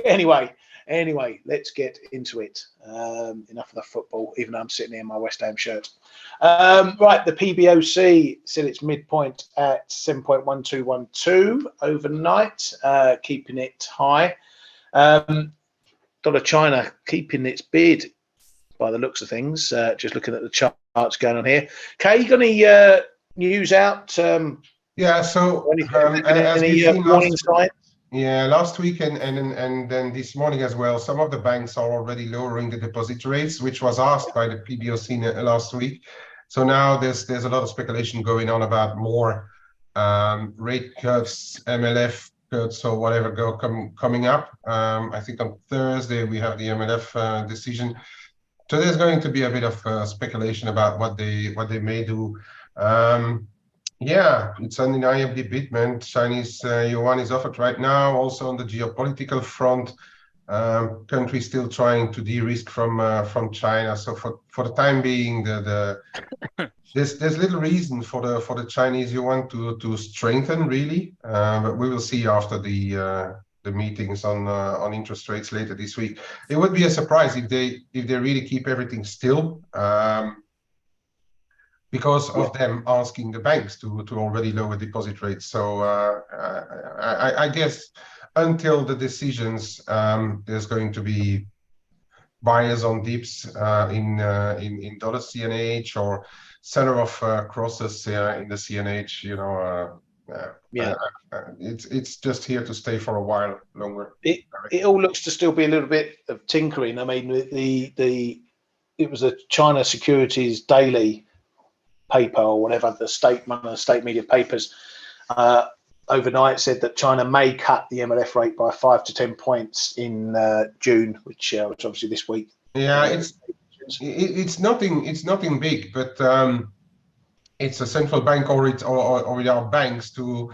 Anyway, let's get into it. Enough of the football, even though I'm sitting here in my West Ham shirt. Right, the PBOC said its midpoint at 7.1212 overnight, keeping it high. Dollar China keeping its bid by the looks of things. Just looking at the charts going on here. Kay, you got any news out? Yeah, so as any warning signs? Yeah, last week and then this morning as well, some of the banks are already lowering the deposit rates, which was asked by the PBOC last week. So now there's a lot of speculation going on about more rate cuts, MLF cuts or whatever coming up. I think on Thursday we have the MLF decision. So there's going to be a bit of speculation about what they may do. Yeah, it's undeniably bit, man. Chinese yuan is offered right now. Also on the geopolitical front, countries still trying to de-risk from China. So for the time being, there's little reason for the Chinese yuan to strengthen really. But we will see after the meetings on interest rates later this week. It would be a surprise if they really keep everything still. Because of them asking the banks to already lower deposit rates. So I guess until the decisions, there's going to be buyers on dips in dollar CNH or seller of crosses in the CNH. You know, it's just here to stay for a while longer. It all looks to still be a little bit of tinkering. I mean, it was a China Securities Daily paper or whatever, one of the state media papers overnight said that China may cut the MLF rate by 5 to 10 points in June, which was obviously this week. Yeah, it's nothing big, but it's a central bank or our banks to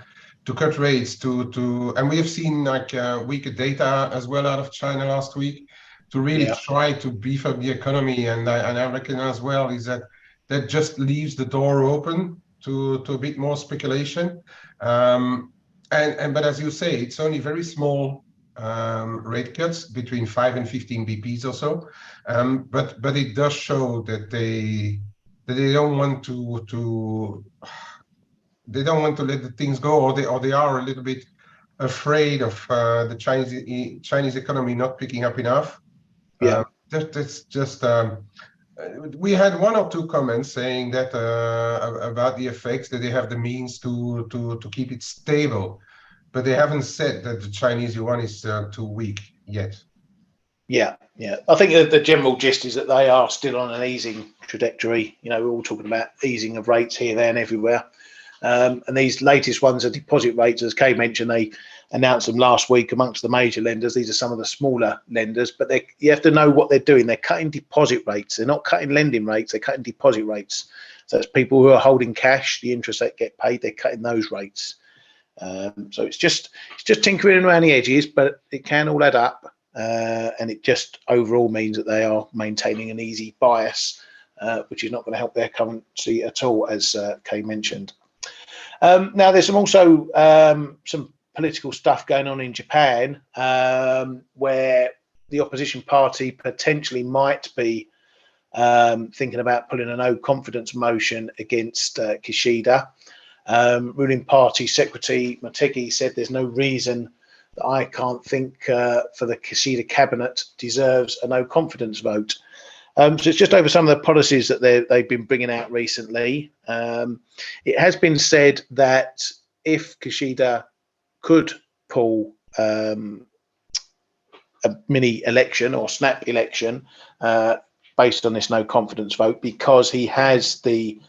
cut rates and we have seen like weaker data as well out of China last week to really try to beef up the economy, and I reckon as well is that just leaves the door open to a bit more speculation. But as you say, it's only very small rate cuts between 5 and 15 BPs or so. But it does show that they don't want to let the things go, or they are a little bit afraid of the Chinese economy not picking up enough. That's just. We had one or two comments saying that about the effects that they have the means to keep it stable, but they haven't said that the Chinese yuan is too weak yet. Yeah. I think the general gist is that they are still on an easing trajectory. You know, we're all talking about easing of rates here, there, and everywhere. And these latest ones are deposit rates, as Kay mentioned. They announced them last week amongst the major lenders. These are some of the smaller lenders, but you have to know what they're doing. They're cutting deposit rates. They're not cutting lending rates. They're cutting deposit rates. So it's people who are holding cash, the interest that get paid, they're cutting those rates. So it's just tinkering around the edges, but it can all add up. And it just overall means that they are maintaining an easy bias, which is not going to help their currency at all, as Kay mentioned. Now, there's also some political stuff going on in Japan, where the opposition party potentially might be thinking about putting a no confidence motion against Kishida. Ruling party secretary Motegi said there's no reason that I can't think for the Kishida cabinet deserves a no confidence vote. So it's just over some of the policies that they've been bringing out recently. It has been said that if Kishida could pull a mini election or snap election based on this no confidence vote, because he has the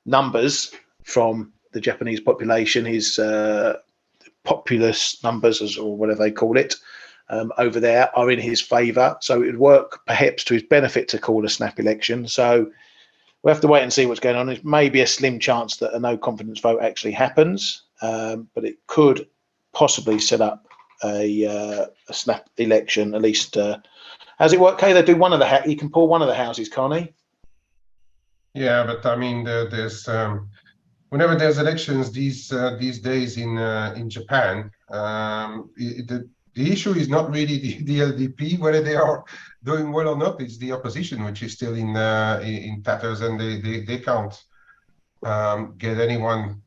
numbers from the Japanese population, his populous numbers, or whatever they call it, over there are in his favour. So it would work perhaps to his benefit to call a snap election. So we'll have to wait and see what's going on. It may be a slim chance that a no confidence vote actually happens, but it could possibly set up a snap election. At least, how's it work, Kay? They do one of the you can pull one of the houses, can't he? Yeah, but I mean, there's whenever there's elections these days in Japan, the issue is not really the LDP, whether they are doing well or not. It's the opposition, which is still in tatters, and they can't get anyone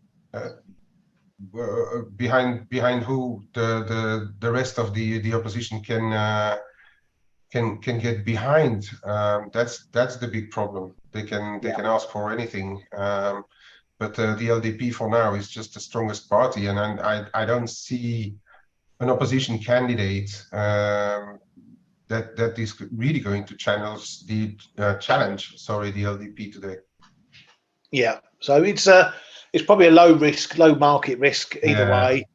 behind who the rest of the opposition can get behind. That's the big problem. They can ask for anything, but the LDP for now is just the strongest party, and I don't see an opposition candidate that is really going to challenge the LDP today. Yeah, so it's probably a low market risk either way,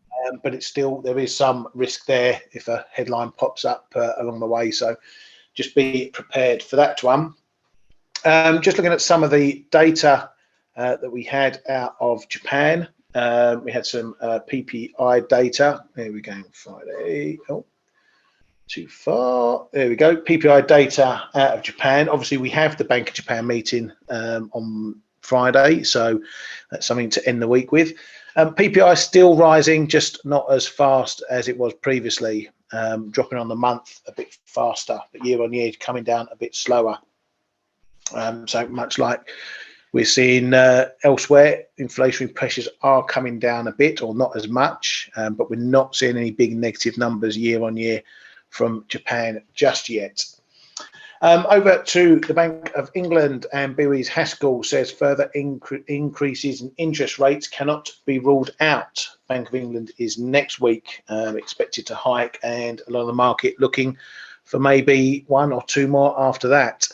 but it's still, there is some risk there if a headline pops up along the way. So just be prepared for that one. Just looking at some of the data that we had out of Japan. We had some PPI data. There we go, Friday. Oh, too far. There we go. PPI data out of Japan. Obviously, we have the Bank of Japan meeting on Friday, so that's something to end the week with. PPI still rising, just not as fast as it was previously, dropping on the month a bit faster, but year on year coming down a bit slower. So much like we're seeing elsewhere, inflationary pressures are coming down a bit, or not as much, but we're not seeing any big negative numbers year on year from Japan just yet. Over to the Bank of England, and BOE's Haskell says further increases in interest rates cannot be ruled out. Bank of England is next week expected to hike, and a lot of the market looking for maybe one or two more after that.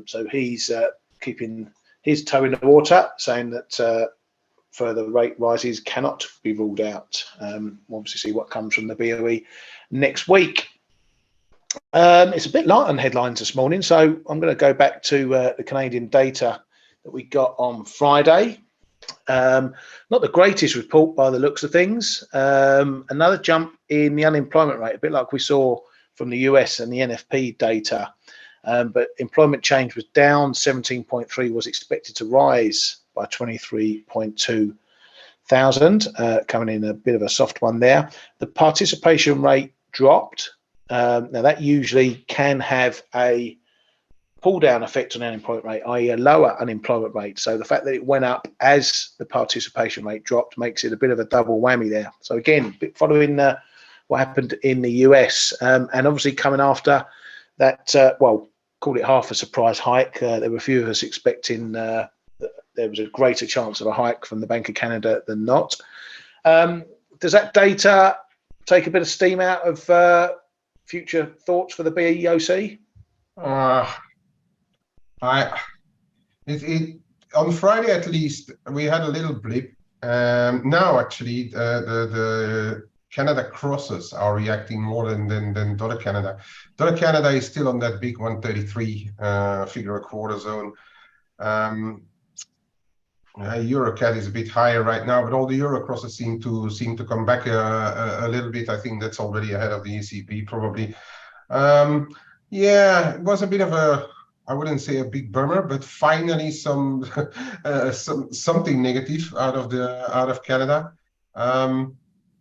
So he's keeping his toe in the water, saying that further rate rises cannot be ruled out. We'll obviously see what comes from the BOE next week. It's a bit light on headlines this morning, so I'm going to go back to the Canadian data that we got on Friday. Not the greatest report by the looks of things. Another jump in the unemployment rate, a bit like we saw from the US and the NFP data. But employment change was down 17.3, was expected to rise by 23.2 thousand, coming in a bit of a soft one there. The participation rate dropped. Now that usually can have a pull down effect on unemployment rate, i.e. a lower unemployment rate. So the fact that it went up as the participation rate dropped makes it a bit of a double whammy there. So again, following what happened in the US, and obviously coming after that, well, call it half a surprise hike. There were a few of us expecting that there was a greater chance of a hike from the Bank of Canada than not. Does that data take a bit of steam out of future thoughts for the BEOC? On Friday at least we had a little blip. Now actually the Canada crosses are reacting more than dollar Canada. Dollar Canada is still on that big 133 figure a quarter zone. EuroCAD is a bit higher right now, but all the euro crosses seem to come back a little bit. I think that's already ahead of the ECB probably. Yeah, it was a bit of a, I wouldn't say a big bummer, but finally something negative out of Canada.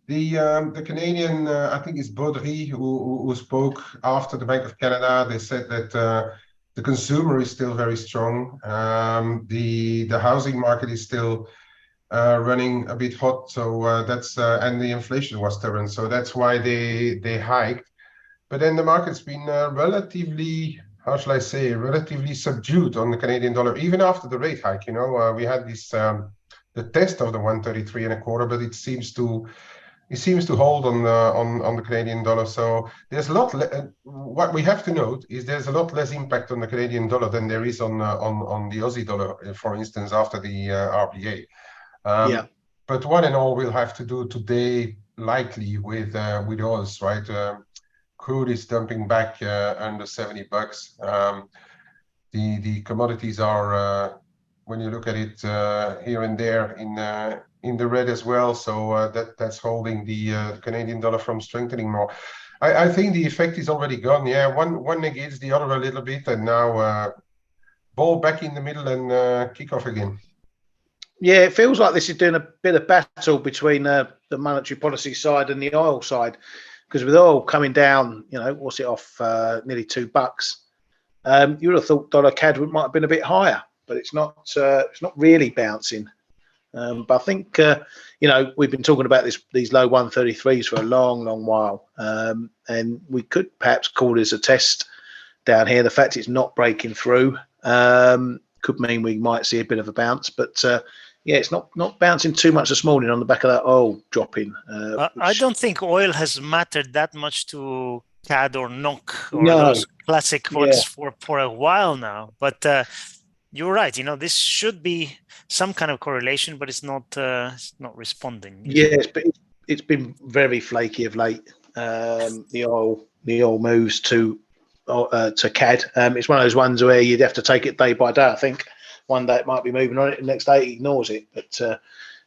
The Canadian, I think it's Baudry who spoke after the Bank of Canada. They said that the consumer is still very strong. The housing market is still running a bit hot. So that's and the inflation was stubborn. So that's why they hiked. But then the market's been relatively, how shall I say, relatively subdued on the Canadian dollar, even after the rate hike. You know, we had this the test of the 133 and a quarter, but it seems to hold on the Canadian dollar. So there's a lot. What we have to note is there's a lot less impact on the Canadian dollar than there is on the Aussie dollar, for instance, after the RBA. Yeah. But one and all, we'll have to do today likely with oils, right? Crude is dumping back under $70. The commodities are, when you look at it here and there, in the red as well. So that's holding the Canadian dollar from strengthening more. I think the effect is already gone. Yeah, one negates the other a little bit, and now ball back in the middle and kick off again. Yeah, it feels like this is doing a bit of battle between the monetary policy side and the oil side, because with oil coming down, what's it off nearly $2, you would have thought dollar CAD might have been a bit higher, but it's not. It's not really bouncing. But I think we've been talking about these low 133s for a long while, and we could perhaps call this a test down here. The fact it's not breaking through could mean we might see a bit of a bounce, but yeah, it's not bouncing too much this morning on the back of that oil dropping. I don't think oil has mattered that much to CAD or NOK or No. those classic ones for a while now. But you're right. This should be some kind of correlation, but it's not responding. Yes, but it's been very flaky of late. The oil moves to CAD. It's one of those ones where you'd have to take it day by day. I think one day it might be moving on it, the next day it ignores it. But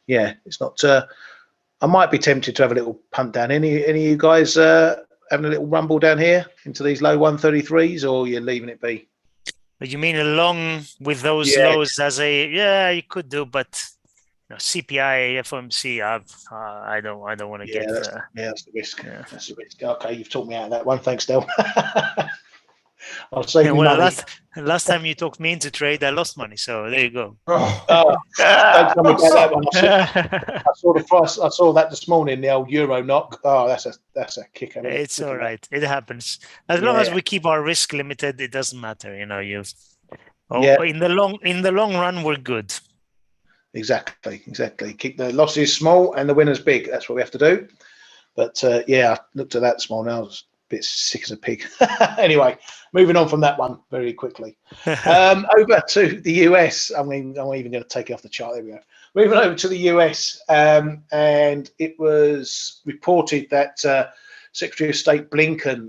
yeah, it's not. I might be tempted to have a little punt down. Any of you guys having a little rumble down here into these low 133s, or you're leaving it be? You mean along with those lows as you could do, but CPI, FOMC, I don't want to get. That's the risk. Yeah. That's the risk. Okay, you've talked me out of that one. Thanks, Dale. I'll save you money. Last time you talked me into trade, I lost money. So there you go. Don't tell me about that one. I saw the price. I saw that this morning. The old euro knock. Oh, that's a kicker. It's all right. It happens. As long as we keep our risk limited, it doesn't matter. In the long run, we're good. Exactly. Keep the losses small and the winners big. That's what we have to do. But I looked at that this morning. I was a bit sick as a pig. Anyway, moving on from that one very quickly. Over to the US. I'm even going to take it off the chart. There we go. Moving over to the US, and it was reported that Secretary of State Blinken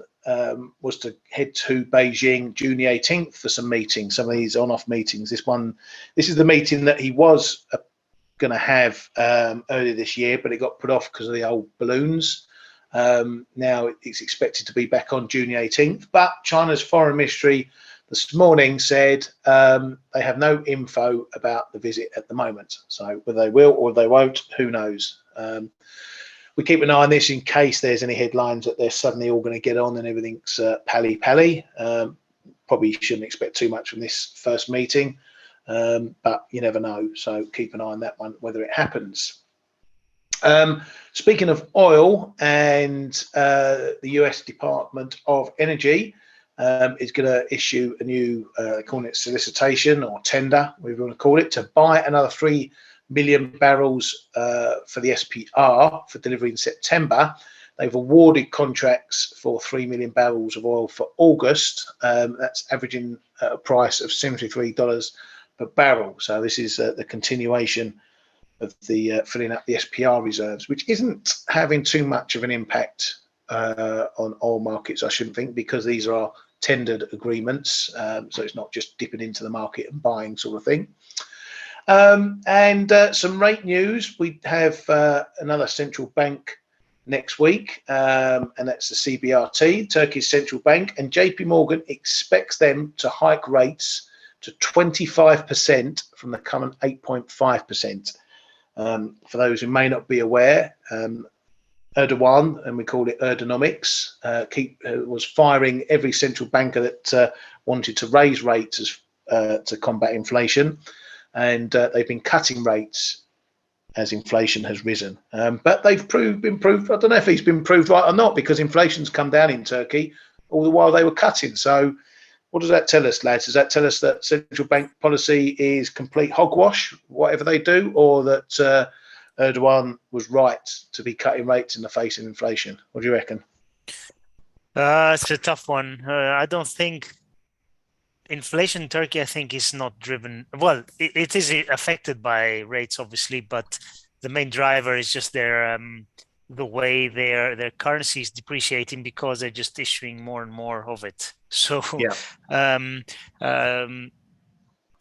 was to head to Beijing June the 18th for some meetings, some of these on-off meetings. This is the meeting that he was going to have earlier this year, but it got put off because of the old balloons. Now it's expected to be back on June the 18th, but China's foreign ministry this morning said they have no info about the visit at the moment. So whether they will or they won't, who knows? We keep an eye on this in case there's any headlines that they're suddenly all going to get on and everything's pally-pally. Probably shouldn't expect too much from this first meeting, but you never know. So keep an eye on that one, whether it happens. Speaking of oil, and the US Department of Energy is going to issue a new, calling it solicitation or tender, whatever you want to call it, to buy another 3 million barrels for the SPR for delivery in September. They've awarded contracts for 3 million barrels of oil for August. That's averaging a price of $73 per barrel. So this is the continuation of the filling up the SPR reserves, which isn't having too much of an impact on oil markets, I shouldn't think, because these are tendered agreements. So it's not just dipping into the market and buying sort of thing. And some rate news. We have another central bank next week, and that's the CBRT, Turkey's central bank, and JP Morgan expects them to hike rates to 25% from the current 8.5%. For those who may not be aware, Erdogan, and we call it Erdonomics, was firing every central banker that wanted to raise rates to combat inflation, and they've been cutting rates as inflation has risen. But they've been proved. I don't know if he's been proved right or not, because inflation's come down in Turkey all the while they were cutting. So what does that tell us, lads? Does that tell us that central bank policy is complete hogwash, whatever they do, or that Erdogan was right to be cutting rates in the face of inflation? What do you reckon? It's a tough one. I don't think inflation in Turkey, I think, is not driven. Well, it is affected by rates, obviously, but the main driver is just the way their currency is depreciating because they're just issuing more and more of it. So,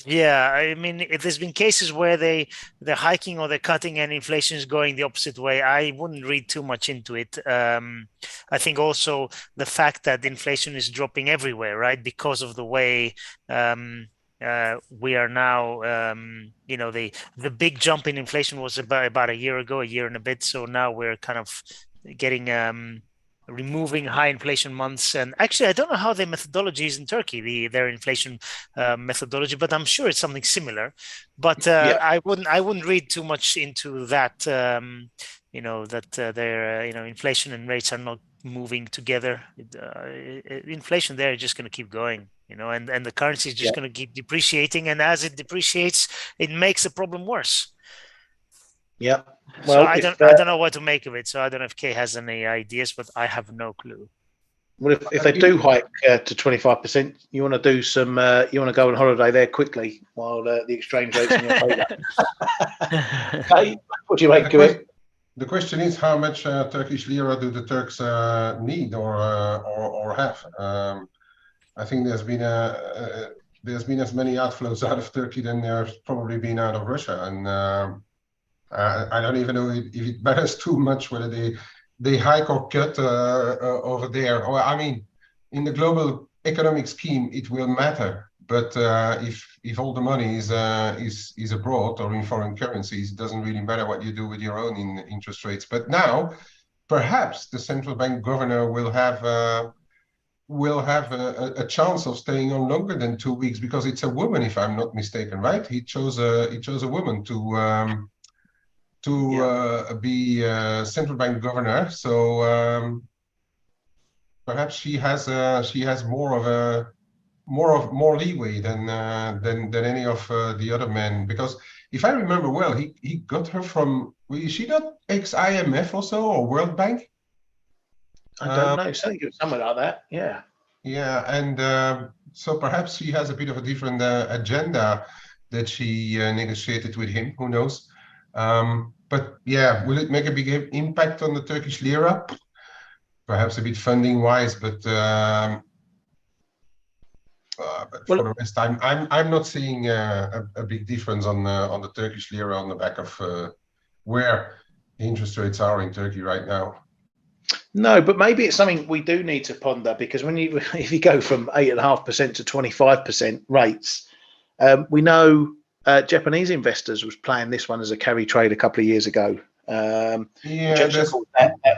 yeah, I mean, if there's been cases where they're hiking or they're cutting and inflation is going the opposite way, I wouldn't read too much into it. I think also the fact that inflation is dropping everywhere, right? Because of the way we are now, the big jump in inflation was about a year ago, a year and a bit. So now we're kind of getting removing high inflation months. And actually, I don't know how their methodology is in Turkey, their inflation methodology, but I'm sure it's something similar. But I wouldn't read too much into that. Their inflation and rates are not moving together. Inflation there is just going to keep going, and the currency is just going to keep depreciating, and as it depreciates, it makes the problem worse. Yeah. Well, so I don't know what to make of it. So I don't know if Kay has any ideas, but I have no clue. Well, if they do hike to 25%, you want to do some. You want to go on holiday there quickly while the exchange rate's in your favour. Kay, what do you make of it? The question is, how much Turkish lira do the Turks need or have? I think there's been as many outflows out of Turkey than there's probably been out of Russia, and I don't even know if it matters too much whether they hike or cut over there. Or I mean, in the global economic scheme, it will matter. But if all the money is abroad or in foreign currencies, it doesn't really matter what you do with your own interest rates. But now, perhaps the central bank governor will have a chance of staying on longer than 2 weeks, because it's a woman, if I'm not mistaken, right? He chose a woman to be central bank governor. So perhaps she has more leeway than any of the other men, because if I remember well, he got her from, is she not ex-IMF also, or World Bank? I don't know, something like that. Yeah, and so perhaps she has a bit of a different agenda that she negotiated with him. Who knows? But yeah, will it make a big impact on the Turkish lira? Perhaps a bit funding wise, but for the rest, I'm not seeing a big difference on the Turkish lira on the back of where the interest rates are in Turkey right now. No, but maybe it's something we do need to ponder, because if you go from 8.5% to 25% rates, we know Japanese investors was playing this one as a carry trade a couple of years ago. That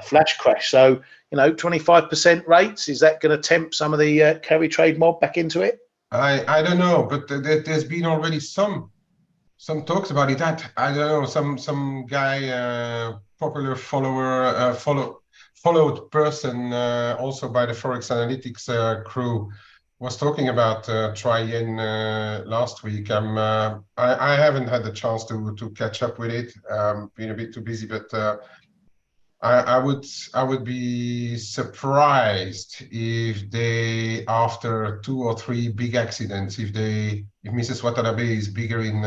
flash crash. So 25% rates, is that going to tempt some of the carry trade mob back into it? I don't know, but there's been already some talks about it. I don't know, some guy, popular followed person, also by the ForexAnalytix crew, was talking about Tri-Yen last week. I haven't had the chance to catch up with it. Been a bit too busy, but I would be surprised if they, after 2 or 3 big accidents, if Mrs. Watanabe is bigger in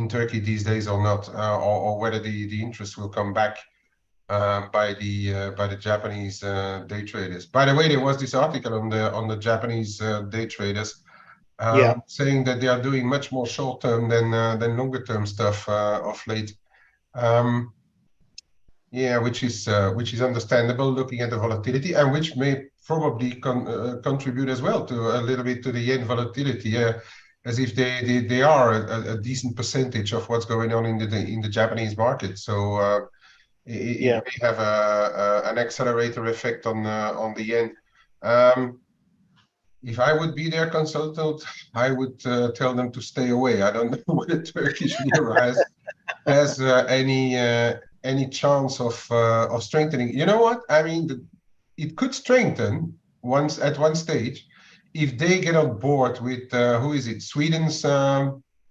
Turkey these days or not, or whether the interest will come back by the Japanese day traders. By the way, there was this article on the Japanese day traders saying that they are doing much more short term than longer term stuff of late. Yeah, which is understandable, looking at the volatility, and which may probably contribute as well to a little bit to the yen volatility, as if they are a decent percentage of what's going on in the Japanese market. So it may have an accelerator effect on the yen. If I would be their consultant, I would tell them to stay away. I don't know whether Turkish lira has any chance of strengthening. You know what? I mean, it could strengthen at one stage if they get on board with who is it? Sweden's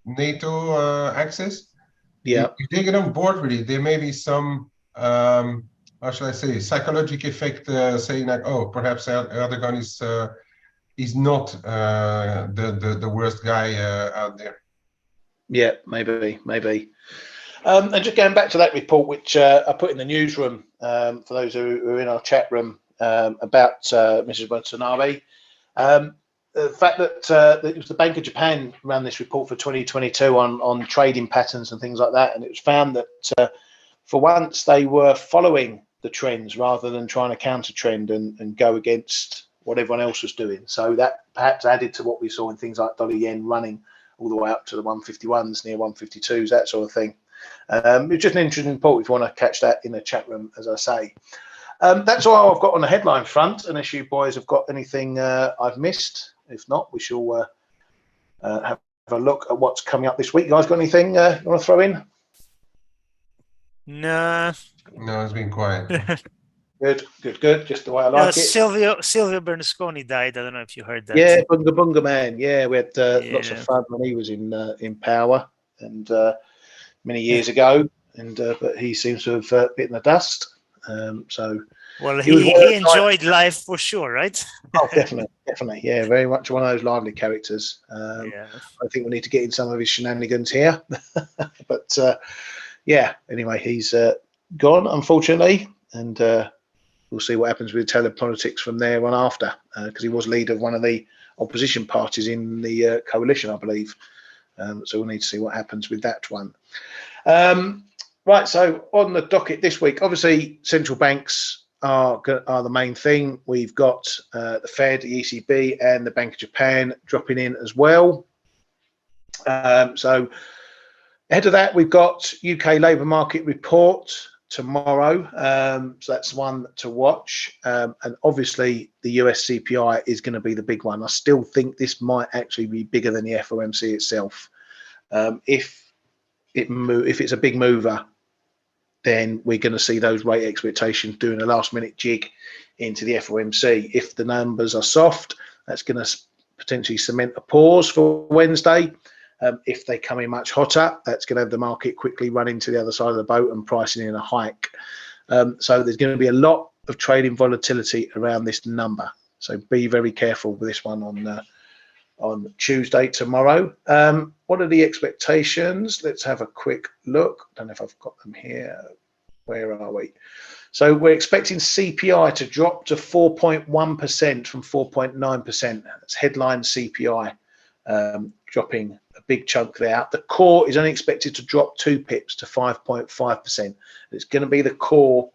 NATO access. Yeah. If they get on board with it, there may be some how shall I say, psychological effect, saying like, oh, perhaps Erdogan is not the worst guy out there. Yeah, maybe. And just going back to that report, which I put in the newsroom for those who are in our chat room about Mrs. Watanabe, the fact that it was the Bank of Japan ran this report for 2022 on trading patterns and things like that, and it was found that for once they were following the trends rather than trying to counter trend and go against what everyone else was doing. So that perhaps added to what we saw in things like dollar yen running all the way up to the 151s, near 152s, that sort of thing. It's just an interesting report if you want to catch that in the chat room, as I say. That's all I've got on the headline front, unless you boys have got anything I've missed. If not, we shall have a look at what's coming up this week. You guys got anything you want to throw in? No. No, it's been quiet. Good. Just the way I like it. Silvio Berlusconi died. I don't know if you heard that. Yeah, Bunga Man. Yeah, we had lots of fun when he was in power and many years ago, and but he seems to have bitten the dust. So well, he enjoyed life for sure, right? Oh, definitely. Yeah, very much one of those lively characters. Yeah. I think we need to get in some of his shenanigans here, but yeah. Anyway, he's gone, unfortunately, and we'll see what happens with telepolitics from there on after, because he was leader of one of the opposition parties in the coalition, I believe. So we'll need to see what happens with that one. Right, so on the docket this week, obviously central banks are the main thing. We've got the Fed, the ECB, and the Bank of Japan dropping in as well. So ahead of that, we've got UK labour market report tomorrow. So that's one to watch. And obviously, the US CPI is going to be the big one. I still think this might actually be bigger than the FOMC itself. If it's a big mover, then we're going to see those rate expectations doing a last-minute jig into the FOMC. If the numbers are soft, that's going to potentially cement a pause for Wednesday. If they come in much hotter, that's going to have the market quickly running to the other side of the boat and pricing in a hike. So there's going to be a lot of trading volatility around this number. So be very careful with this one on Tuesday, tomorrow. What are the expectations? Let's have a quick look. I don't know if I've got them here. Where are we? So we're expecting CPI to drop to 4.1% from 4.9%. That's headline CPI, dropping a big chunk there. The core is only expected to drop 2 pips to 5.5%. It's going to be the core,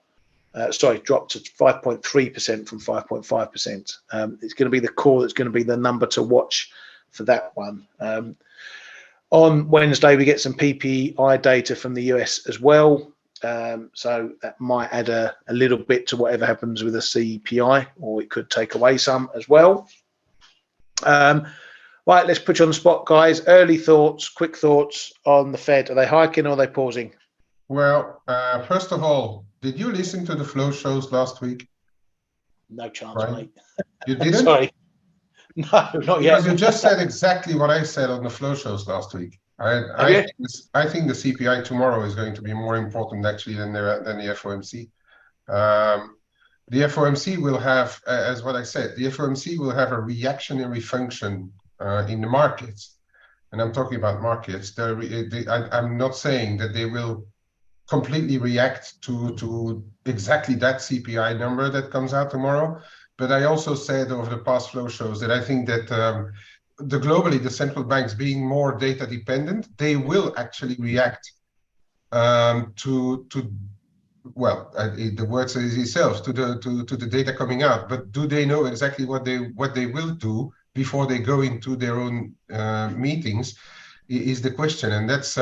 drop to 5.3% from 5.5%. It's going to be the core that's going to be the number to watch for that one. On Wednesday, we get some PPI data from the US as well. So that might add a little bit to whatever happens with the CPI, or it could take away some as well. Right, let's put you on the spot, guys. Early thoughts, quick thoughts on the Fed. Are they hiking or are they pausing? Well, first of all, did you listen to the flow shows last week? No chance, right. Mate. You didn't? Sorry. No, not yet. Because you just said exactly what I said on the flow shows last week. I think the CPI tomorrow is going to be more important actually than the FOMC. The FOMC will have, as what I said, the FOMC will have a reactionary function in the markets. And I'm talking about markets. I'm not saying that they will completely react to exactly that CPI number that comes out tomorrow. But I also said over the past flow shows that I think that globally, the central banks being more data dependent, they will actually react the word says itself, to the data coming out. But do they know exactly what they will do before they go into their own meetings is the question. And that's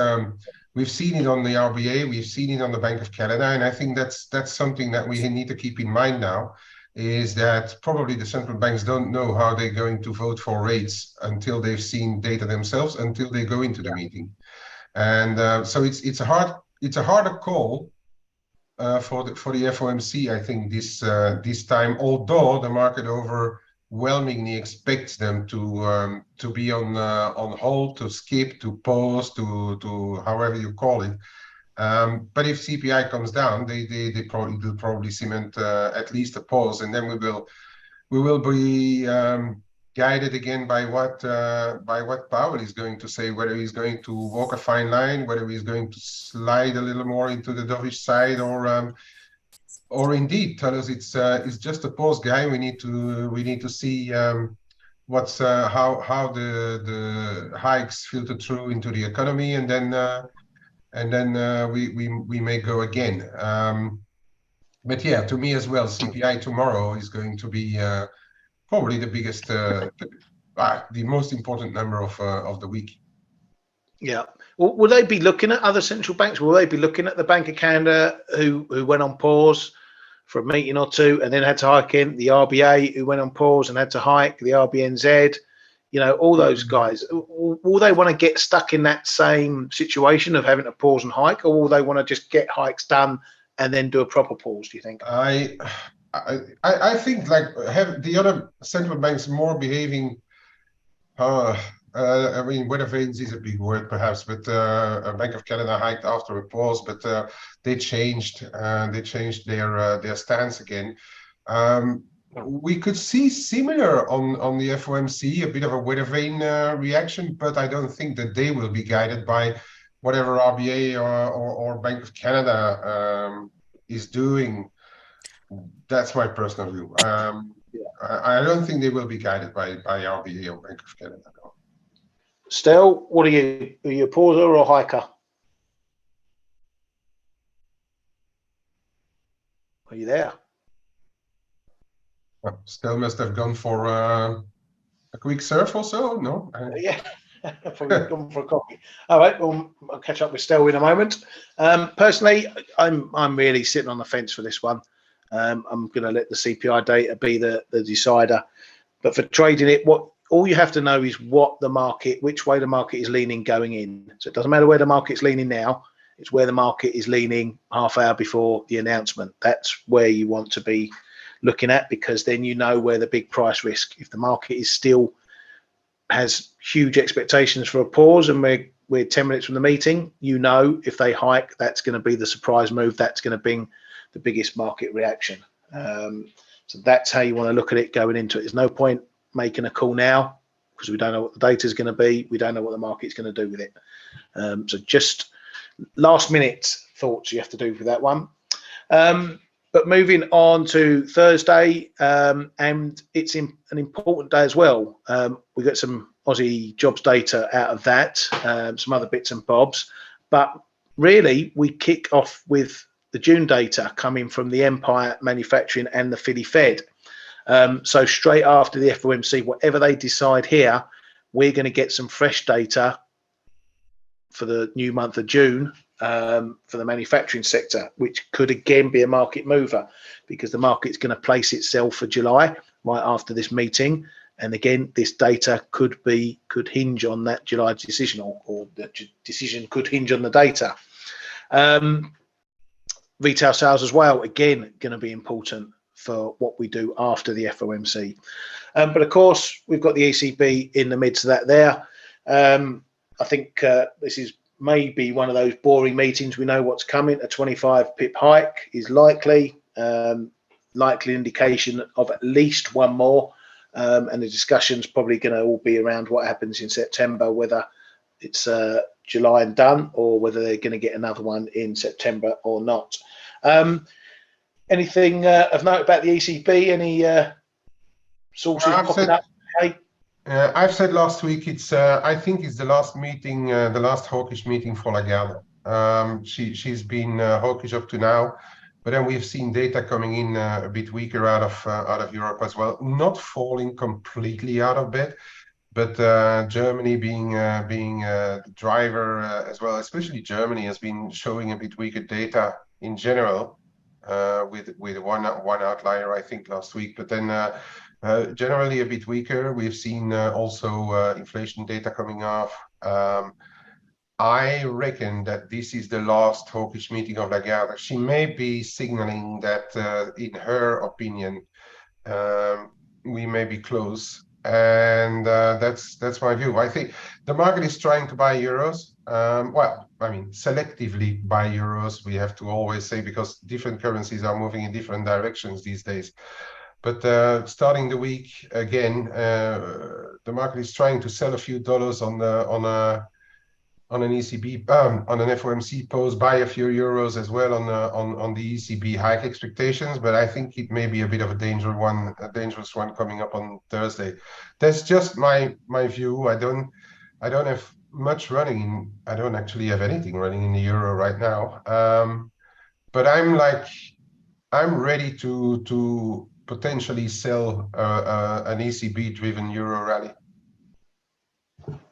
we've seen it on the RBA, we've seen it on the Bank of Canada, and I think that's something that we need to keep in mind now, is that probably the central banks don't know how they're going to vote for rates until they've seen data themselves, until they go into the meeting. And so it's a harder call for the FOMC, I think, this time, although the market overwhelmingly expects them to be on hold, to skip, to pause, to however you call it. But if CPI comes down, they will probably cement at least a pause, and then we will be guided again by what Powell is going to say, whether he's going to walk a fine line, whether he's going to slide a little more into the dovish side, or indeed tell us it's just a pause, guy. We need to see what's how the hikes filter through into the economy, and then we may go again. But yeah, to me as well, CPI tomorrow is going to be probably the biggest, the most important number of the week. Yeah. Well, will they be looking at other central banks? Will they be looking at the Bank of Canada, who went on pause for a meeting or two and then had to hike in. The RBA who went on pause and had to hike. The RBNZ, you know, all those guys. Will they want to get stuck in that same situation of having to pause and hike, or will they want to just get hikes done and then do a proper pause? Do you think? I think like have the other central banks more behaving. I mean, weather vanes is a big word perhaps, but Bank of Canada hiked after a pause, but they changed their stance again. We could see similar on the FOMC, a bit of a weather vane reaction, but I don't think that they will be guided by whatever RBA or Bank of Canada is doing. That's my personal view. I don't think they will be guided by RBA or Bank of Canada. No. Stel, what are you? Are you a pauser or a hiker? Are you there? Stel must have gone for a quick surf or so. No. Yeah. Probably gone for a coffee. All right, well, I'll catch up with Stel in a moment. Personally, I'm really sitting on the fence for this one. I'm going to let the CPI data be the decider. But for trading it, all you have to know is which way the market is leaning going in. So it doesn't matter where the market's leaning now. It's where the market is leaning half hour before the announcement. That's where you want to be looking at, because then you know where the big price risk. If the market is still has huge expectations for a pause and we're 10 minutes from the meeting, you know, if they hike, that's going to be the surprise move. That's going to bring the biggest market reaction. So that's how you want to look at it going into it. There's no point making a call now because we don't know what the data is going to be. We don't know what the market's going to do with it. So just last minute thoughts you have to do for that one. But moving on to Thursday, and it's an important day as well. We got some Aussie jobs data out of that, some other bits and bobs. But really, we kick off with the June data coming from the Empire Manufacturing and the Philly Fed. So straight after the FOMC, whatever they decide here, we're going to get some fresh data for the new month of June for the manufacturing sector, which could again be a market mover because the market's going to place itself for July right after this meeting. And again, this data could hinge on that July decision, or the decision could hinge on the data. Retail sales as well, again, going to be important for what we do after the FOMC. But of course, we've got the ECB in the midst of that there. I think this is maybe one of those boring meetings. We know what's coming. A 25 pip hike is likely indication of at least one more. And the discussion's probably going to all be around what happens in September, whether it's July and done, or whether they're going to get another one in September or not. Anything of note about the ECB? Any sources popping up? Hey? I've said last week I think it's the last meeting, the last hawkish meeting for Lagarde. She's been hawkish up to now, but then we've seen data coming in a bit weaker out of Europe as well, not falling completely out of bed, but Germany being the driver as well. Especially Germany has been showing a bit weaker data in general, with one outlier I think last week, but then generally a bit weaker. We've seen also inflation data coming off. I reckon that this is the last hawkish meeting of Lagarde. She may be signaling that in her opinion we may be close, and that's my view. I think the market is trying to buy euros. Well, I mean, selectively buy euros, we have to always say, because different currencies are moving in different directions these days. But starting the week again, the market is trying to sell a few dollars on an ECB on an FOMC pause, buy a few euros as well on the ECB hike expectations. But I think it may be a bit of a dangerous one coming up on Thursday. That's just my view. I don't have much running. I don't actually have anything running in the euro right now. But I'm ready to potentially sell an ECB-driven euro rally.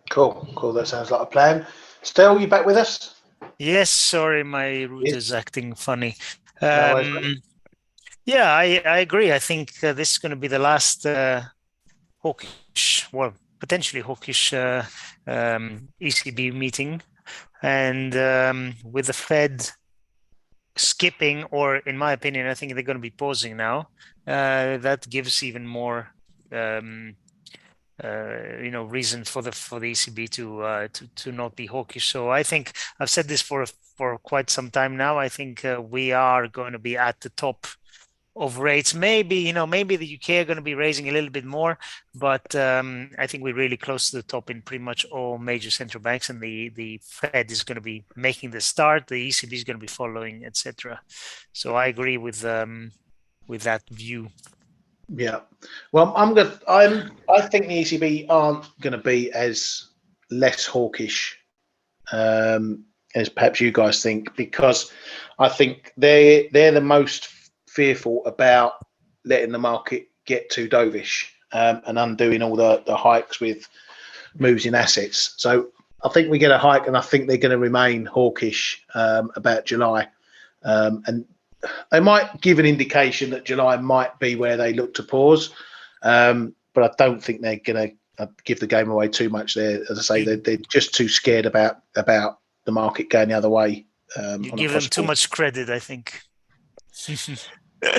Cool. That sounds like a plan. Stel, you back with us? Yes. Sorry, my router is acting funny. Yeah, I agree. I think this is going to be the last hawkish, well, potentially hawkish ECB meeting. And with the Fed skipping, or in my opinion, I think they're going to be pausing now, that gives even more reason for the ECB to not be hawkish. So I think I've said this for quite some time now. I think we are going to be at the top of rates. Maybe maybe the UK are going to be raising a little bit more, but I think we're really close to the top in pretty much all major central banks, and the Fed is going to be making the start. The ECB is going to be following, etc. So I agree with that view. Yeah, well, I think the ECB aren't going to be as less hawkish as perhaps you guys think, because I think they're the most fearful about letting the market get too dovish and undoing all the hikes with moves in assets. So I think we get a hike, and I think they're going to remain hawkish about July, and they might give an indication that July might be where they look to pause, but I don't think they're going to give the game away too much there. As I say, they're just too scared about the market going the other way. You give them too much credit, I think.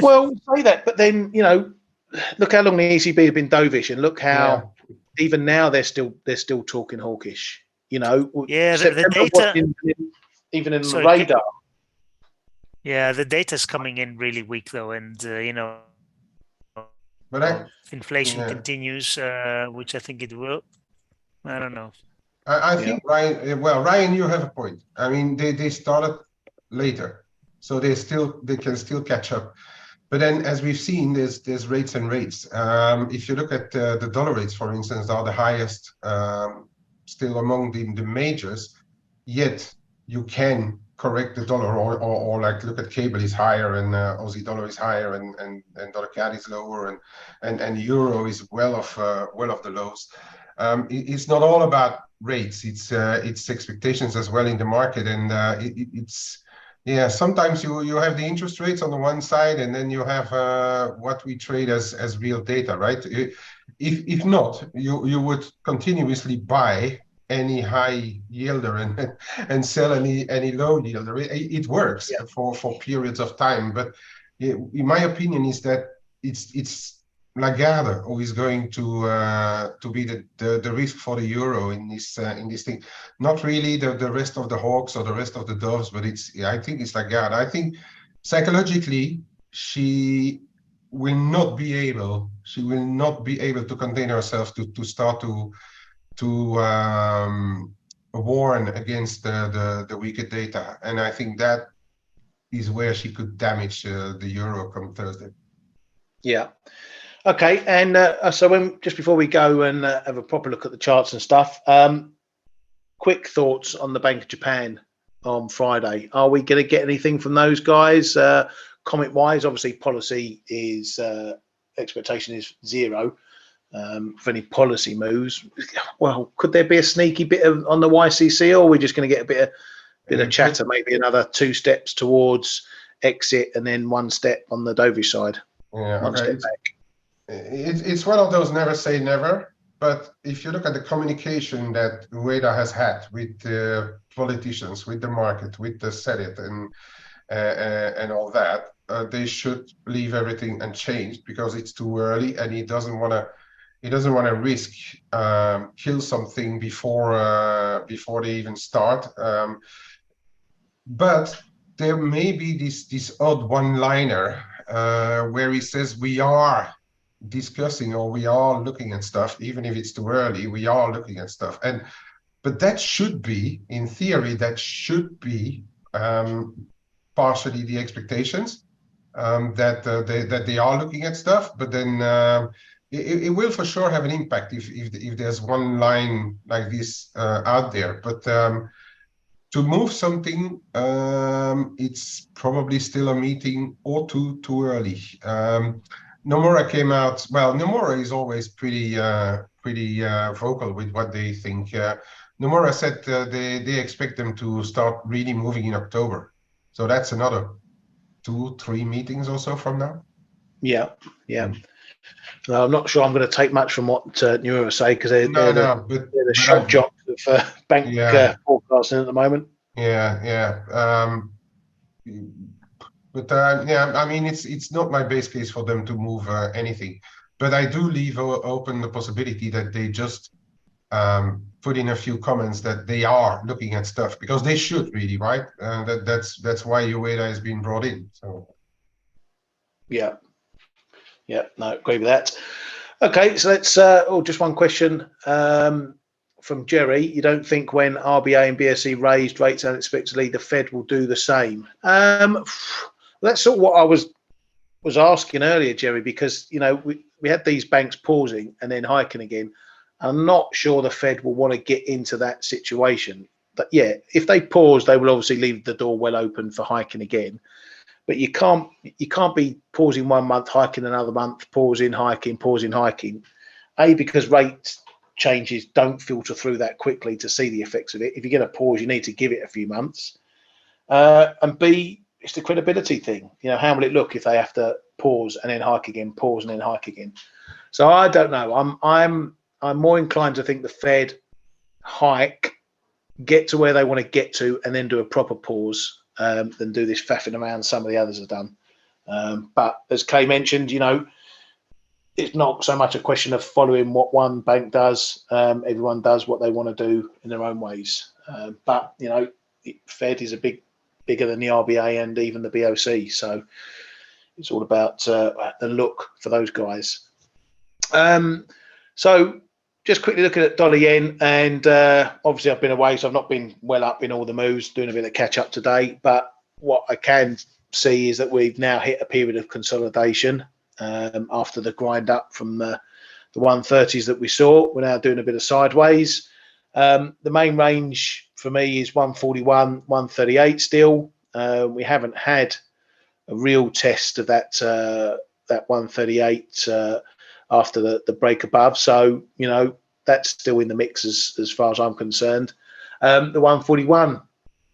Well, say that, but then look how long the ECB have been dovish, and look how even now they're still talking hawkish. Yeah, the data even in the radar. Yeah, the data's coming in really weak though, and but inflation continues, which I think it will. I don't know. I think Ryan. Well, Ryan, you have a point. I mean, they started later, so they can still catch up. But then, as we've seen, there's rates and rates. If you look at the dollar rates, for instance, are the highest still among the majors. Yet you can correct the dollar, or like look at cable is higher, and Aussie dollar is higher, and dollar CAD is lower, and euro is well off the lows. It's not all about rates. It's expectations as well in the market, and it's. Yeah, sometimes you have the interest rates on the one side, and then you have what we trade as real data, right? If not, you would continuously buy any high yielder and sell any low yielder. It works for periods of time, but in my opinion is that it's Lagarde who is going to be the risk for the euro in this thing. Not really the rest of the hawks or the rest of the doves, but I think it's Lagarde. I think psychologically she will not be able to contain herself to start to warn against the weaker data, and I think that is where she could damage the euro come Thursday. Yeah. Okay, and so just before we go and have a proper look at the charts and stuff, quick thoughts on the Bank of Japan on Friday. Are we going to get anything from those guys? Comment-wise, obviously policy is expectation is zero for any policy moves. Well, could there be a sneaky bit on the YCC, or are we just going to get a bit of chatter, maybe another 2 steps towards exit and then 1 step on the dovish side? Yeah, one step back. It's one of those never say never, but if you look at the communication that Ueda has had with the politicians, with the market, with the Senate, and all that, they should leave everything unchanged because it's too early, and he doesn't want to risk kill something before they even start. But there may be this odd one-liner where he says we are discussing, or we are looking at stuff, even if it's too early, we are looking at stuff. But that should be, in theory, partially the expectations that they are looking at stuff, but then it will for sure have an impact if there's one line like this out there. But to move something, it's probably still a meeting or two too early. Nomura came out. Well, Nomura is always pretty vocal with what they think. Nomura said they expect them to start really moving in October. So that's another 2-3 meetings or so from now. Yeah, yeah. No, I'm not sure I'm going to take much from what Neuro say, because they're the shock jock of bank forecasting at the moment. Yeah. But yeah, I mean, it's not my base case for them to move anything, but I do leave open the possibility that they just put in a few comments that they are looking at stuff, because they should really, right? That's why UEDA has been brought in. So yeah, no, agree with that. Okay, so let's just one question from Jerry. You don't think when RBA and BSE raised rates unexpectedly, the Fed will do the same? That's sort of what I was asking earlier, Jerry, because we had these banks pausing and then hiking again. I'm not sure the Fed will want to get into that situation. But yeah, if they pause, they will obviously leave the door well open for hiking again. But you can't be pausing 1 month, hiking another month, pausing, hiking, pausing, hiking. A, because rate changes don't filter through that quickly to see the effects of it. If you're going to pause, you need to give it a few months. And B, it's the credibility thing. How will it look if they have to pause and then hike again, pause and then hike again? So I don't know. I'm more inclined to think the Fed hike, get to where they want to get to, and then do a proper pause than do this faffing around some of the others have done. But as Kay mentioned, it's not so much a question of following what one bank does. Everyone does what they want to do in their own ways. But Fed is bigger than the RBA and even the BOC. So it's all about the look for those guys. So just quickly looking at dollar yen, and obviously I've been away, so I've not been well up in all the moves, doing a bit of catch up today. But what I can see is that we've now hit a period of consolidation after the grind up from the 130s that we saw. We're now doing a bit of sideways. The main range for me is 141, 138 still. We haven't had a real test of that 138 after the break above. So, that's still in the mix as far as I'm concerned. The 141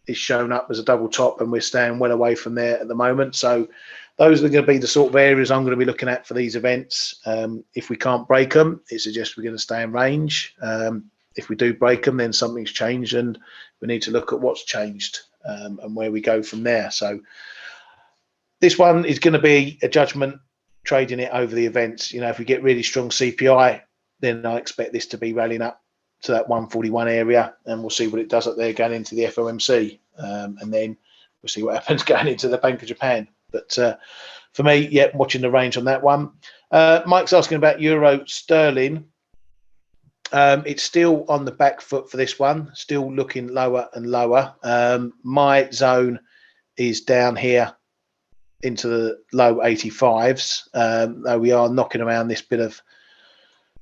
is shown up as a double top, and we're staying well away from there at the moment. So those are going to be the sort of areas I'm going to be looking at for these events. If we can't break them, it suggests we're going to stay in range. If we do break them, then something's changed, and we need to look at what's changed and where we go from there. So this one is going to be a judgment, trading it over the events. If we get really strong CPI, then I expect this to be rallying up to that 141 area, and we'll see what it does up there going into the FOMC, and then we'll see what happens going into the Bank of Japan. But for me, yeah, watching the range on that one. Mike's asking about euro sterling. It's still on the back foot for this one, still looking lower and lower. My zone is down here into the low 85s, though we are knocking around this bit of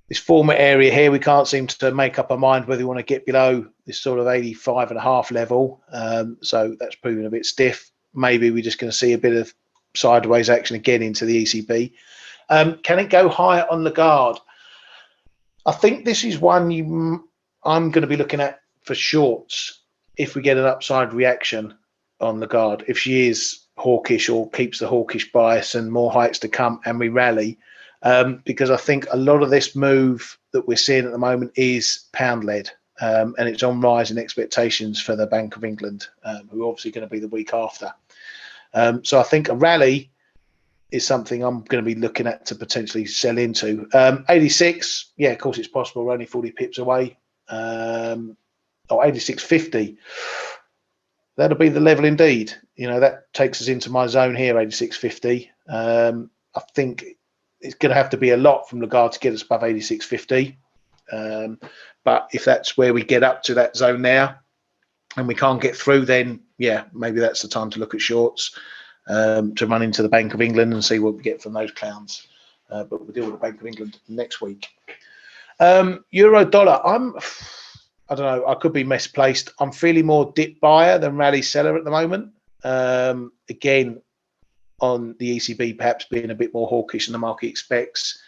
this former area here. We can't seem to make up our mind whether we want to get below this sort of 85.5 level. So that's proving a bit stiff. Maybe we're just going to see a bit of sideways action again into the ECB. Can it go higher on Lagarde? I think this is one I'm going to be looking at for shorts if we get an upside reaction on Lagarde. If she is hawkish or keeps the hawkish bias and more hikes to come and we rally, because I think a lot of this move that we're seeing at the moment is pound led, and it's on rising expectations for the Bank of England, who are obviously going to be the week after. So I think a rally is something I'm going to be looking at to potentially sell into. 86, yeah, of course it's possible. We're only 40 pips away. Or 86.50. That'll be the level indeed. That takes us into my zone here, 86.50. I think it's going to have to be a lot from Lagarde to get us above 86.50. But if that's where we get up to that zone now and we can't get through, then yeah, maybe that's the time to look at shorts, to run into the Bank of England and see what we get from those clowns. But we'll deal with the Bank of England next week. Euro dollar, I don't know, I could be misplaced. I'm feeling more dip buyer than rally seller at the moment. Again, on the ECB perhaps being a bit more hawkish than the market expects.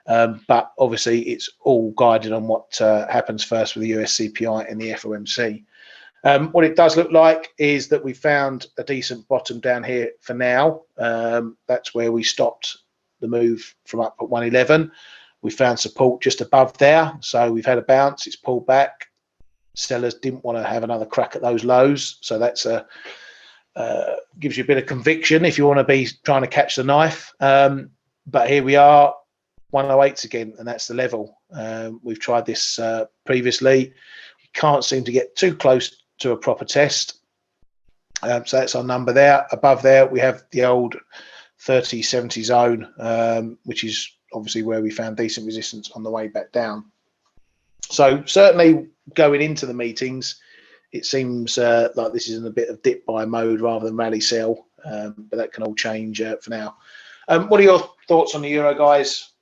But obviously it's all guided on what happens first with the US CPI and the FOMC. What it does look like is that we found a decent bottom down here for now. That's where we stopped the move from up at 111. We found support just above there, so we've had a bounce. It's pulled back. Sellers didn't want to have another crack at those lows, so that's a gives you a bit of conviction if you want to be trying to catch the knife. But here we are, 108s again, and that's the level. We've tried this previously. We can't seem to get too close to a proper test. So that's our number there. Above there, we have the old 30-70 zone, which is obviously where we found decent resistance on the way back down. So certainly going into the meetings, it seems like this is in a bit of dip buy mode rather than rally sell, but that can all change for now. What are your thoughts on the euro, guys?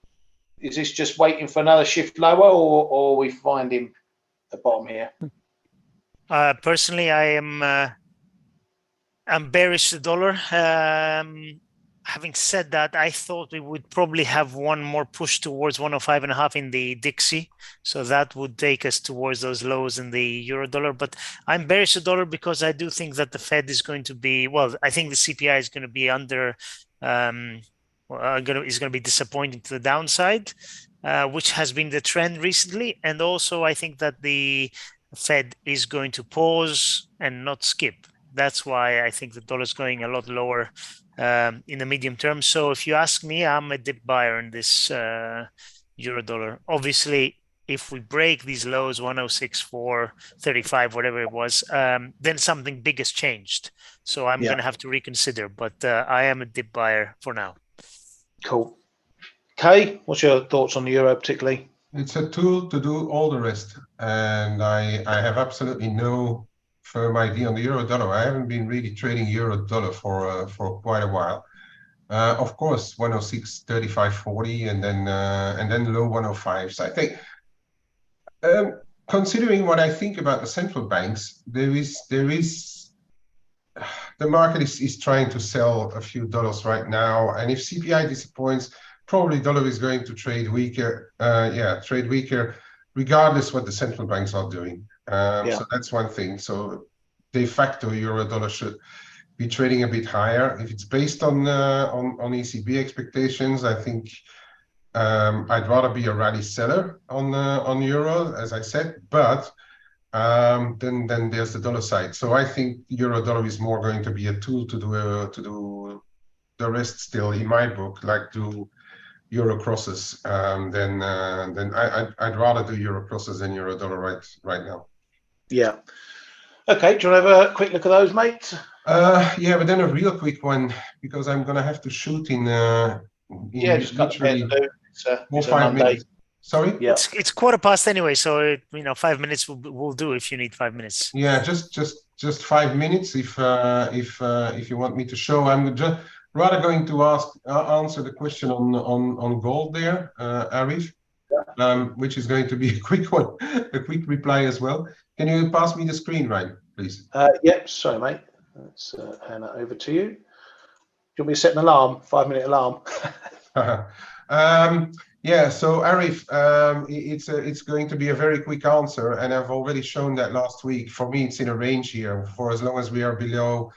Is this just waiting for another shift lower, or are we finding the bottom here? Personally, I'm bearish the dollar. Having said that, I thought we would probably have one more push towards 105.5 in the Dixie. So that would take us towards those lows in the euro dollar. But I'm bearish the dollar because I do think that the Fed is going to be, well, I think the CPI is going to be under, is going to be disappointing to the downside, which has been the trend recently. And also I think that the Fed is going to pause and not skip. That's why I think the dollar is going a lot lower in the medium term. So if you ask me, I'm a dip buyer in this euro dollar. Obviously, if we break these lows, 106.435, whatever it was, then something big has changed. So I'm going to have to reconsider. But I am a dip buyer for now. Cool. Kay, what's your thoughts on the euro particularly? It's a tool to do all the rest. And I have absolutely no firm idea on the euro dollar. I haven't been really trading euro dollar for quite a while. Of course, 106.35.40 and then low 105s. I think, considering what I think about the central banks, the market is trying to sell a few dollars right now, and if CPI disappoints, probably dollar is going to trade weaker. Trade weaker, regardless what the central banks are doing. So that's one thing. So de facto, euro dollar should be trading a bit higher. If it's based on ECB expectations, I think I'd rather be a rally seller on euro, as I said. But then there's the dollar side. So I think euro dollar is more going to be a tool to do the rest still, in my book, like do euro crosses. Then I'd rather do euro crosses than euro dollar right now. Yeah. Okay, do you want to have a quick look at those, mate? Yeah, but then a real quick one, because I'm gonna have to shoot in just literally it's 5 minutes. Sorry? Yeah. It's 15:15 anyway, so 5 minutes will do if you need 5 minutes. Yeah, just 5 minutes if you want me to show. I'm just rather going to answer the question on gold there, Arif. Which is going to be a quick one, a quick reply as well. Can you pass me the screen, Ryan, please? Yep, sorry, mate. Let's hand that over to you. Do you want me to set an alarm, 5-minute alarm? Yeah, so Arif, it's going to be a very quick answer, and I've already shown that last week. For me, it's in a range here for as long as we are below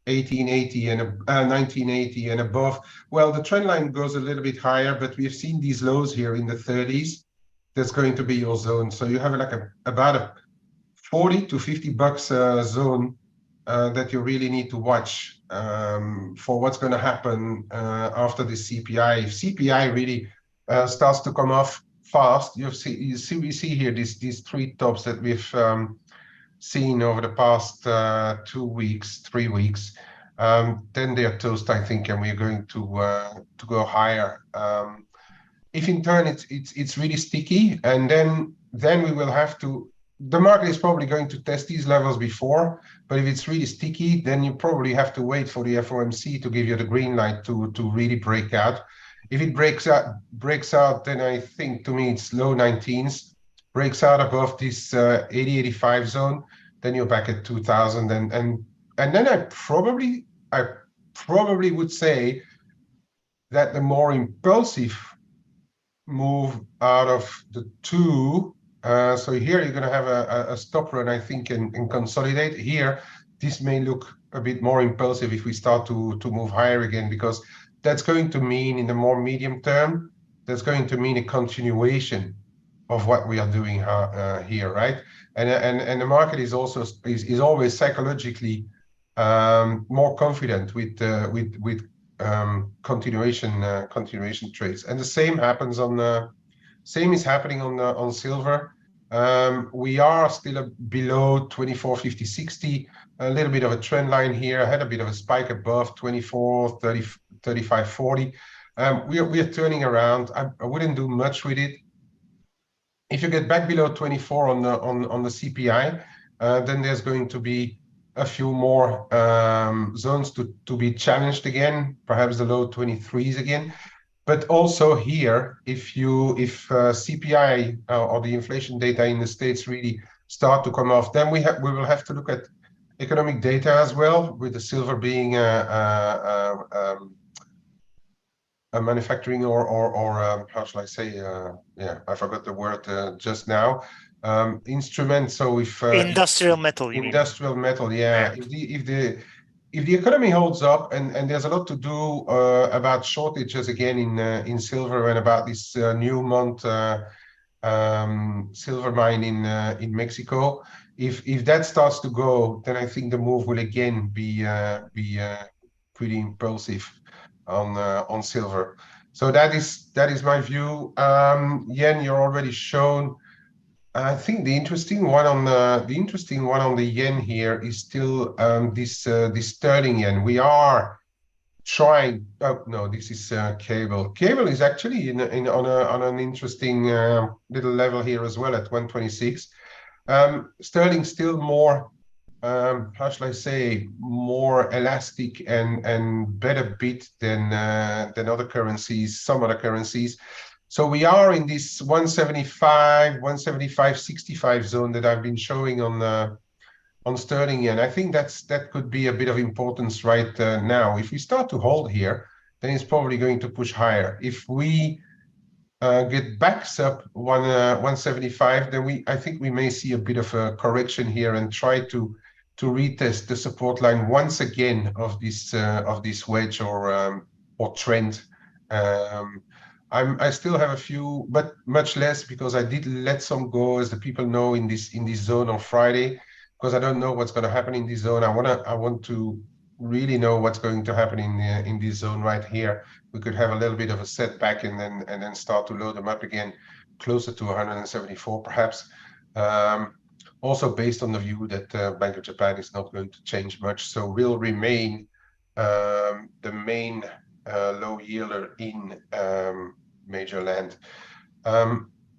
1880 and 1980 and above. Well, the trend line goes a little bit higher, but we've seen these lows here in the 30s. That's going to be your zone. So you have like about a 40 to 50 bucks zone that you really need to watch for what's going to happen after the CPI. If CPI really starts to come off fast, we see here these three tops that we've seen over the past 2 weeks, 3 weeks. Then they're toast, I think, and we're going to go higher. If in turn it's really sticky, and then we will have to. The market is probably going to test these levels before, but if it's really sticky, then you probably have to wait for the FOMC to give you the green light to really break out. If it breaks out, then I think to me it's low 19s. Breaks out above this 80-85 zone, then you're back at 2000, and then I probably would say that the more impulsive move out of the two. So here you're going to have a stop run, I think, and consolidate. Here, this may look a bit more impulsive if we start to move higher again, because that's going to mean in the more medium term, that's going to mean a continuation of what we are doing here, right? And the market is also is always psychologically more confident with continuation trades, and the same happens on same is happening on silver. We are still below 24.50.60, a little bit of a trend line here. I had a bit of a spike above 24.30, 35.40. We are turning around. I wouldn't do much with it. If you get back below 24 on the CPI, then there's going to be a few more zones to be challenged again, perhaps the low 23s again. But also here, if CPI or the inflation data in the States really start to come off, then we will have to look at economic data as well, with the silver being a manufacturing or how shall I say? Yeah, I forgot the word just now. Instrument. So if industrial metal, industrial metal, yeah. If the economy holds up, and there's a lot to do about shortages again in silver, and about this Newmont silver mine in Mexico, if that starts to go, then I think the move will again be pretty impulsive on silver. So that is my view. Yen, you're already shown. I think the interesting one on the yen here is still this sterling yen. We are trying. Oh no, this is cable. Cable is actually on an interesting little level here as well at 126. Sterling still more. How shall I say, more elastic and better bid than other currencies, some other currencies. So we are in this 175.65 zone that I've been showing on sterling, and I think that could be a bit of importance right now. If we start to hold here, then it's probably going to push higher. If we get back up 175, then I think we may see a bit of a correction here and try to retest the support line once again of this wedge or trend. I still have a few, but much less, because I did let some go, as the people know, in this zone on Friday, because I don't know what's going to happen in this zone. I want to really know what's going to happen in this zone right here. We could have a little bit of a setback and then start to load them up again, closer to 174 perhaps. Also based on the view that Bank of Japan is not going to change much, so will remain the main low yielder in major land.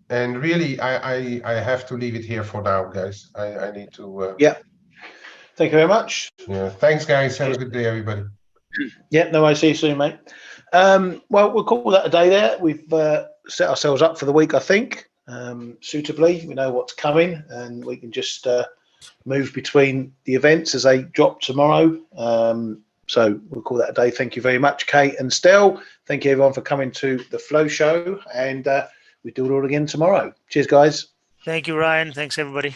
And really, I have to leave it here for now, guys. I need to. Yeah. Thank you very much. Yeah. Thanks, guys. Have a good day, everybody. Yeah. No, I see you soon, mate. Well, we'll call that a day there. We've set ourselves up for the week, I think, suitably. We know what's coming, and we can just move between the events as they drop tomorrow. So we'll call that a day. Thank you very much, Kate and Stel. Thank you, everyone, for coming to the Flow Show, and we do it all again tomorrow. Cheers, guys. Thank you, Ryan. Thanks, everybody.